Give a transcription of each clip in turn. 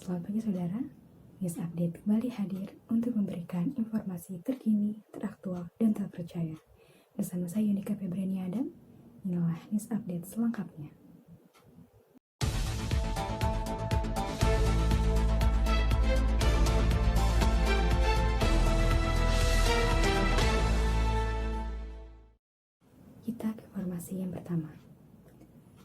Selamat pagi saudara, News Update kembali hadir untuk memberikan informasi terkini, teraktual, dan terpercaya. Bersama saya Yunika Febriani Adam, inilah News Update selengkapnya. Kita ke informasi yang pertama.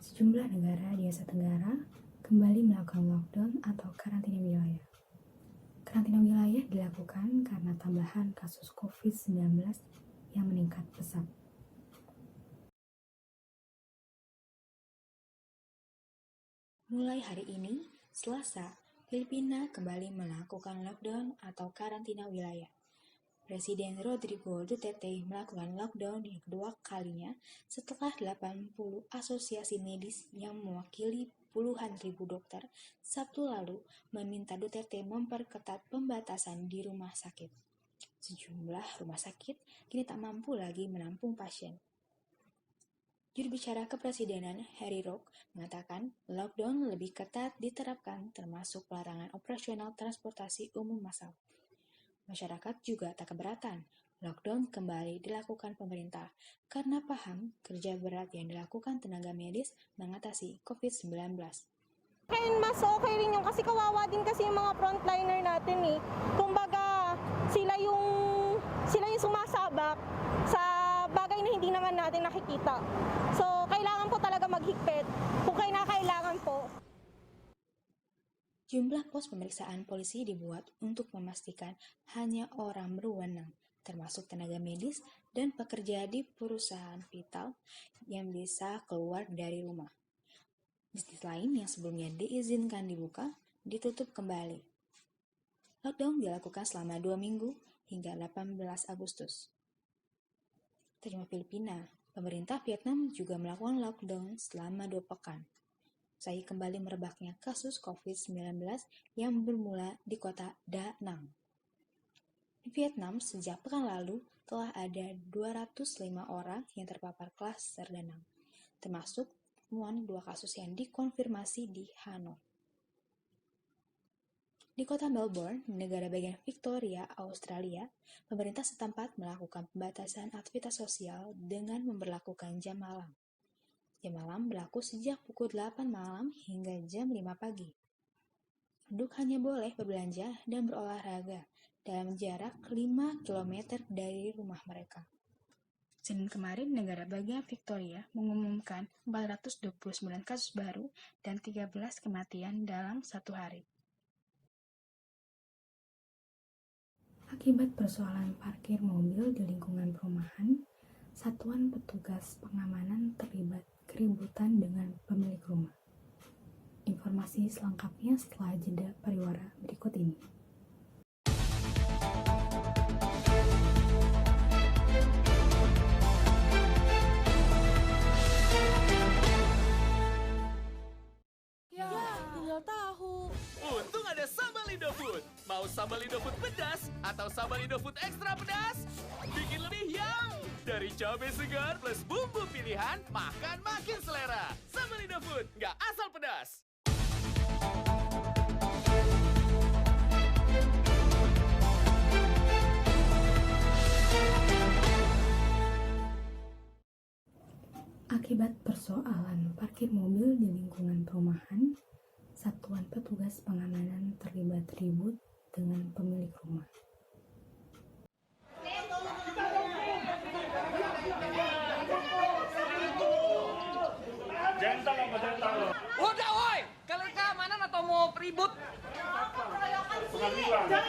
Sejumlah negara di Asia Tenggara kembali melakukan lockdown atau karantina wilayah. Karantina wilayah dilakukan karena tambahan kasus COVID-19 yang meningkat pesat. Mulai hari ini, Selasa, Filipina kembali melakukan lockdown atau karantina wilayah. Presiden Rodrigo Duterte melakukan lockdown yang kedua kalinya setelah 80 asosiasi medis yang mewakili puluhan ribu dokter Sabtu lalu meminta Duterte memperketat pembatasan di rumah sakit. Sejumlah rumah sakit kini tak mampu lagi menampung pasien. Juru bicara Kepresidenan Harry Roque mengatakan lockdown lebih ketat diterapkan termasuk pelarangan operasional transportasi umum massal. Masyarakat juga tak keberatan lockdown kembali dilakukan pemerintah karena paham kerja berat yang dilakukan tenaga medis mengatasi COVID-19. Kaya mas okay rin yung kasi kawawa din kasi yung mga frontliner natin eh. Kumbaga, sila yung sumasabak sa bagay na hindi naman natin nakikita. So, kailangan po talaga maghigpit kung kailangan po. Jumlah pos pemeriksaan polisi dibuat untuk memastikan hanya orang berwenang, termasuk tenaga medis dan pekerja di perusahaan vital yang bisa keluar dari rumah. Bisnis lain yang sebelumnya diizinkan dibuka, ditutup kembali. Lockdown dilakukan selama 2 minggu hingga 18 Agustus. Tak cuma Filipina, pemerintah Vietnam juga melakukan lockdown selama 2 pekan. Usai kembali merebaknya kasus COVID-19 yang bermula di kota Da Nang. Di Vietnam, sejak pekan lalu telah ada 205 orang yang terpapar klaster Da Nang, termasuk temuan 2 kasus yang dikonfirmasi di Hanoi. Di kota Melbourne, negara bagian Victoria, Australia, pemerintah setempat melakukan pembatasan aktivitas sosial dengan memberlakukan jam malam. Jam malam berlaku sejak pukul 8 malam hingga jam 5 pagi. Penduduk hanya boleh berbelanja dan berolahraga dalam jarak 5 km dari rumah mereka. Senin kemarin, negara bagian Victoria mengumumkan 429 kasus baru dan 13 kematian dalam 1 hari. Akibat persoalan parkir mobil di lingkungan perumahan, satuan petugas pengamanan terlibat keributan dengan pemilik rumah. Informasi selengkapnya setelah jeda pariwara berikut ini. Ya, tinggal tahu. Untung ada sambal Indofood. Mau sambal Indofood pedas atau sambal Indofood ekstra pedas? Bikin lebih yum. Dari cabai segar plus bumbu pilihan, makan makin selera. Sambal Indofood, nggak asal pedas. Akibat persoalan parkir mobil di lingkungan perumahan, satuan petugas pengamanan terlibat ribut dengan pemilik rumah. Udah woi, kalian keamanan atau mau ribut? Jangan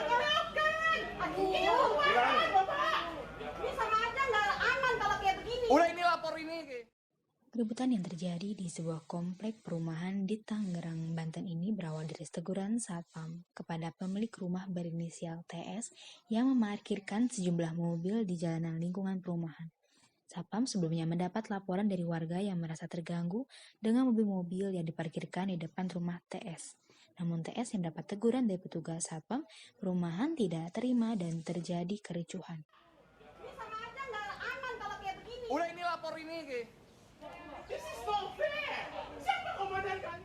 keroyokan! Aduh, Bapak! Ini sama aja nggak aman kalau kayak begini. Udah ini lapor ini. Keributan yang terjadi di sebuah komplek perumahan di Tangerang, Banten ini berawal dari teguran satpam kepada pemilik rumah berinisial TS yang memarkirkan sejumlah mobil di jalanan lingkungan perumahan. Satpam sebelumnya mendapat laporan dari warga yang merasa terganggu dengan mobil-mobil yang diparkirkan di depan rumah TS. Namun TS yang dapat teguran dari petugas satpam perumahan tidak terima dan terjadi kericuhan. Ini sama aja nggak aman kalau kayak begini. Udah ini lapor ini. This is not fair. Siapa komandan kan?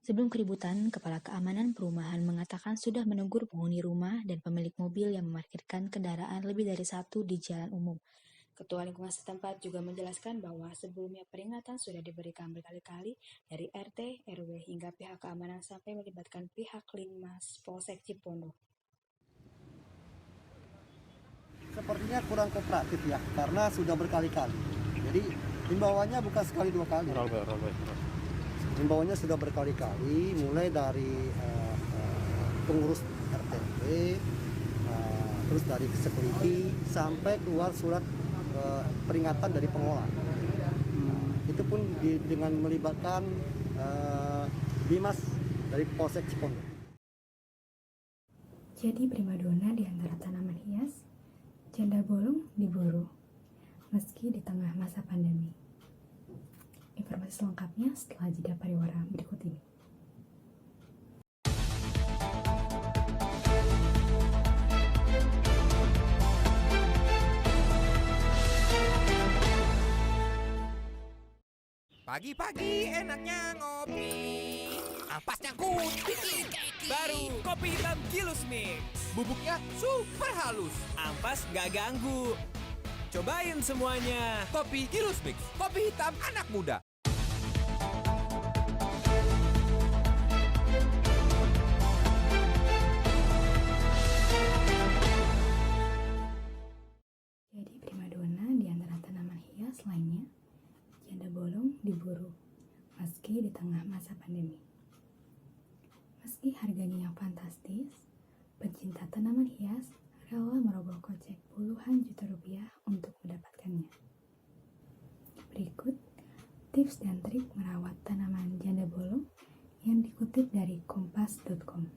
Sebelum keributan, Kepala Keamanan Perumahan mengatakan sudah menegur penghuni rumah dan pemilik mobil yang memarkirkan kendaraan lebih dari satu di jalan umum. Ketua lingkungan setempat juga menjelaskan bahwa sebelumnya peringatan sudah diberikan berkali-kali dari RT, RW hingga pihak keamanan sampai melibatkan pihak Linmas Polsek Cipondo. Sepertinya kurang kooperatif ya, karena sudah berkali-kali. Jadi himbauannya bukan sekali dua kali. Himbauannya sudah berkali-kali, mulai dari pengurus RT, terus dari security, sampai keluar surat peringatan dari pengelola. Itu pun dengan melibatkan Bimas dari Polsek Cipondo. Jadi primadona di antara tanaman hias, janda bolong diburu, meski di tengah masa pandemi. Informasi selengkapnya setelah jeda pariwara berikut ini. Pagi-pagi enaknya ngopi. Ampas nyangkut, bikin keki. Baru kopi hitam Gilus Mix. Bubuknya super halus. Ampas gak ganggu. Cobain semuanya. Kopi Gilus Mix. Kopi hitam anak muda. Jadi primadona di antara tanaman hias lainnya, janda bolong diburu, meski di tengah masa pandemi. Meski harganya yang fantastis, pencinta tanaman hias rela merogoh kocek puluhan juta rupiah untuk mendapatkannya. Berikut tips dan trik merawat tanaman janda bolong yang dikutip dari kompas.com.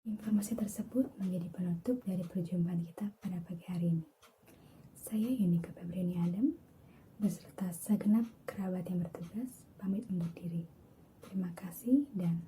Informasi tersebut menjadi penutup dari perjumpaan kita pada pagi hari ini. Saya Yunika Febriani Adam, beserta segenap kerabat yang bertugas, pamit undur diri. Terima kasih dan